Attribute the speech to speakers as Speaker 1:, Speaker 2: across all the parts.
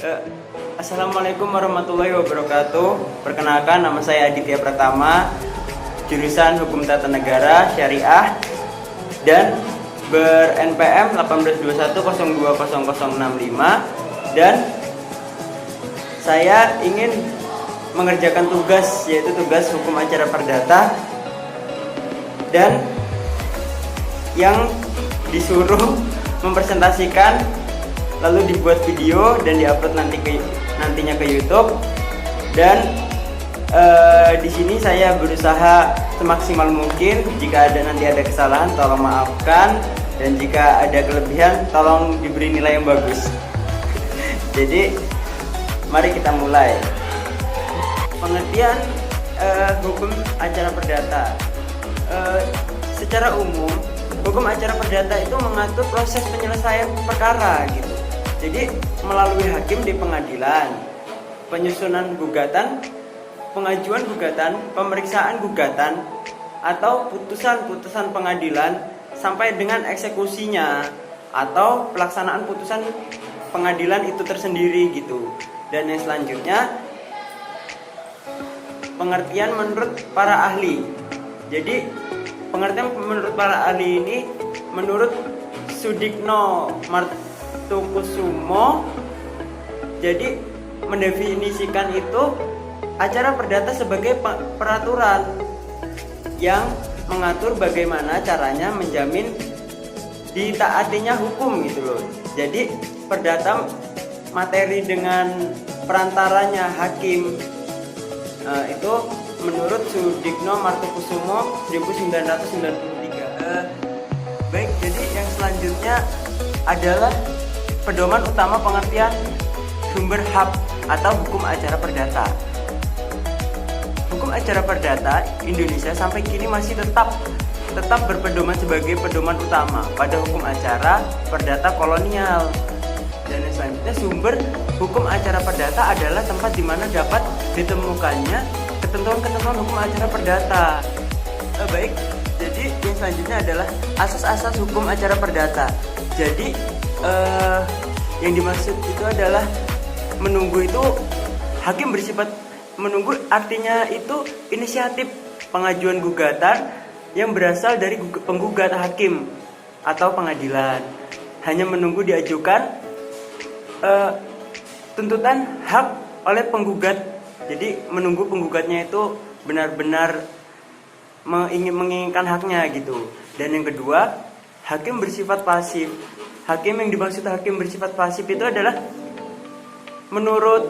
Speaker 1: Eh, Assalamualaikum warahmatullahi wabarakatuh. Perkenalkan, nama saya Aditya Pratama, jurusan Hukum Tata Negara Syariah dan ber-NPM 1821020065, dan saya ingin mengerjakan tugas, yaitu tugas hukum acara perdata, dan yang disuruh mempresentasikan lalu dibuat video dan diupload nantinya ke YouTube. Dan di sini saya berusaha semaksimal mungkin. Jika nanti ada kesalahan, tolong maafkan, dan jika ada kelebihan, tolong diberi nilai yang bagus. Jadi mari kita mulai. Pengertian hukum acara perdata. Secara umum, hukum acara perdata itu mengatur proses penyelesaian perkara gitu. Jadi melalui hakim di pengadilan, penyusunan gugatan, pengajuan gugatan, pemeriksaan gugatan, atau putusan-putusan pengadilan sampai dengan eksekusinya atau pelaksanaan putusan pengadilan itu tersendiri gitu. Dan yang selanjutnya, pengertian menurut para ahli. Jadi pengertian menurut para ahli ini menurut Sudikno Martokusumo, jadi mendefinisikan itu acara perdata sebagai peraturan yang mengatur bagaimana caranya menjamin ditaatinya hukum gitu loh. Jadi perdata materi dengan perantaranya hakim, itu menurut Sudikno Martokusumo 1993. Baik, jadi yang selanjutnya adalah pedoman utama pengertian sumber hak atau hukum acara perdata. Hukum acara perdata Indonesia sampai kini masih tetap berpedoman sebagai pedoman utama pada hukum acara perdata kolonial. Dan yang selanjutnya, sumber hukum acara perdata adalah tempat di mana dapat ditemukannya ketentuan-ketentuan hukum acara perdata. Baik, jadi yang selanjutnya adalah asas-asas hukum acara perdata. Jadi yang dimaksud itu adalah menunggu itu, hakim bersifat menunggu, artinya itu inisiatif pengajuan gugatan yang berasal dari penggugat hakim atau pengadilan. Hanya menunggu diajukan tuntutan hak oleh penggugat. Jadi menunggu penggugatnya itu benar-benar menginginkan haknya gitu. Dan yang kedua, hakim bersifat pasif. Hakim yang dimaksud hakim bersifat pasif itu adalah menurut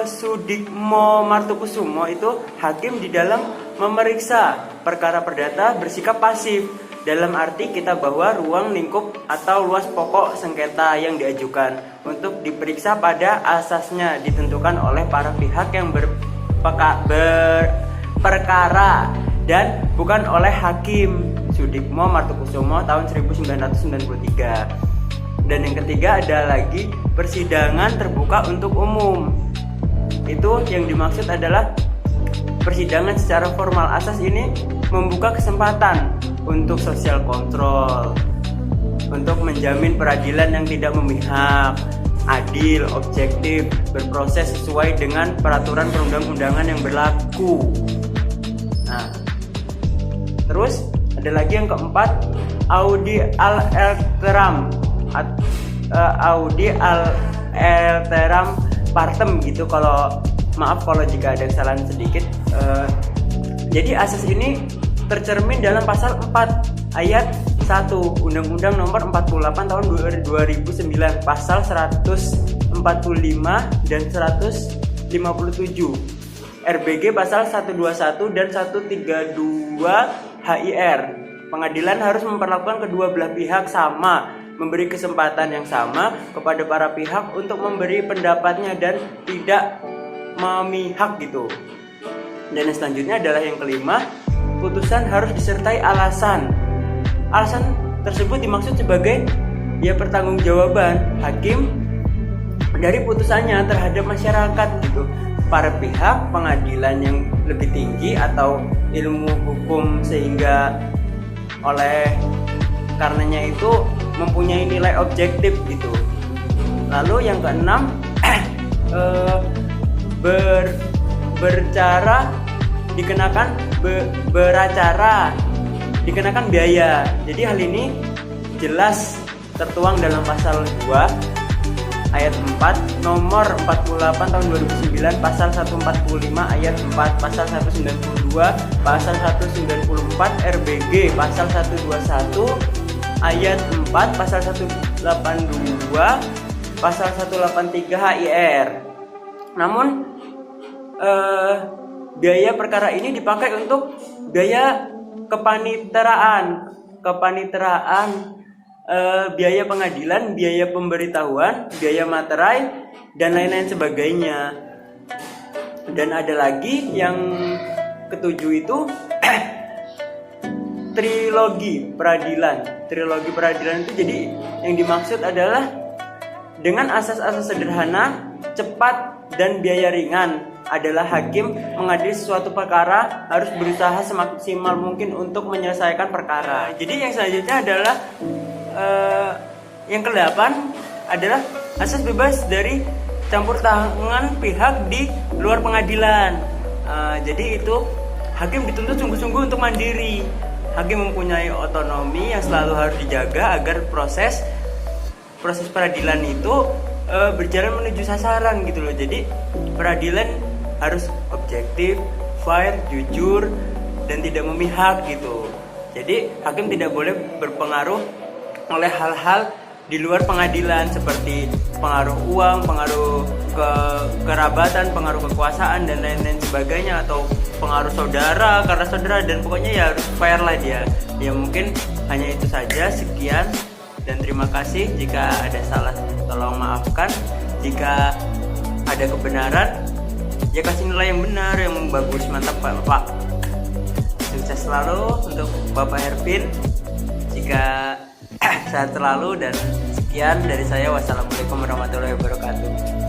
Speaker 1: Sudikno Martokusumo itu hakim di dalam memeriksa perkara perdata bersikap pasif. Dalam arti kita bahwa ruang lingkup atau luas pokok sengketa yang diajukan untuk diperiksa pada asasnya ditentukan oleh para pihak yang berperkara dan bukan oleh hakim. Sudikno Martokusumo tahun 1993. Dan yang ketiga ada lagi persidangan terbuka untuk umum. Itu yang dimaksud adalah persidangan secara formal. Asas ini membuka kesempatan untuk sosial kontrol, untuk menjamin peradilan yang tidak memihak, adil, objektif, berproses sesuai dengan peraturan perundang-undangan yang berlaku. Nah, terus ada lagi yang keempat, audi alteram partem gitu. Kalau maaf kalau jika ada kesalahan sedikit. Jadi asas ini tercermin dalam pasal 4 ayat 1 Undang-Undang Nomor 48 tahun 2009, pasal 145 dan 157, RBG pasal 121 dan 132 HIR. Pengadilan harus memperlakukan kedua belah pihak sama, memberi kesempatan yang sama kepada para pihak untuk memberi pendapatnya dan tidak memihak gitu. Dan yang selanjutnya adalah yang kelima, putusan harus disertai alasan. Alasan tersebut dimaksud sebagai pertanggungjawaban hakim dari putusannya terhadap masyarakat gitu. Para pihak pengadilan yang lebih tinggi atau ilmu hukum, sehingga oleh karenanya itu mempunyai nilai objektif gitu. Lalu yang keenam, ber bercara dikenakan beracara dikenakan biaya. Jadi hal ini jelas tertuang dalam pasal 2 ayat 4 nomor 48 tahun 2009, pasal 145 ayat 4, pasal 192, pasal 194 RBG, pasal 121 ayat 4, pasal 182, pasal 183 HIR. Namun biaya perkara ini dipakai untuk biaya kepaniteraan, biaya pengadilan, biaya pemberitahuan, biaya materai, dan lain-lain sebagainya. Dan ada lagi yang ketujuh itu trilogi peradilan. Trilogi peradilan itu jadi yang dimaksud adalah dengan asas-asas sederhana, cepat, dan biaya ringan adalah hakim mengadili suatu perkara harus berusaha semaksimal mungkin untuk menyelesaikan perkara. Jadi yang selanjutnya adalah yang ke-8 adalah asas bebas dari campur tangan pihak di luar pengadilan. Jadi itu hakim dituntut sungguh-sungguh untuk mandiri. Hakim mempunyai otonomi yang selalu harus dijaga agar proses peradilan itu berjalan menuju sasaran gitu loh. Jadi peradilan harus objektif, fair, jujur, dan tidak memihak gitu. Jadi hakim tidak boleh berpengaruh oleh hal-hal di luar pengadilan seperti pengaruh uang, pengaruh kerabatan, pengaruh kekuasaan, dan lain-lain sebagainya, atau pengaruh saudara karena saudara, dan pokoknya ya harus fair lah dia. Ya mungkin hanya itu saja, sekian dan terima kasih. Jika ada salah tolong maafkan, jika ada kebenaran ya kasih nilai yang benar, yang bagus, mantap Pak. Sukses selalu untuk Bapak Hervin, jika sehat selalu, dan sekian dari saya. Wassalamualaikum warahmatullahi wabarakatuh.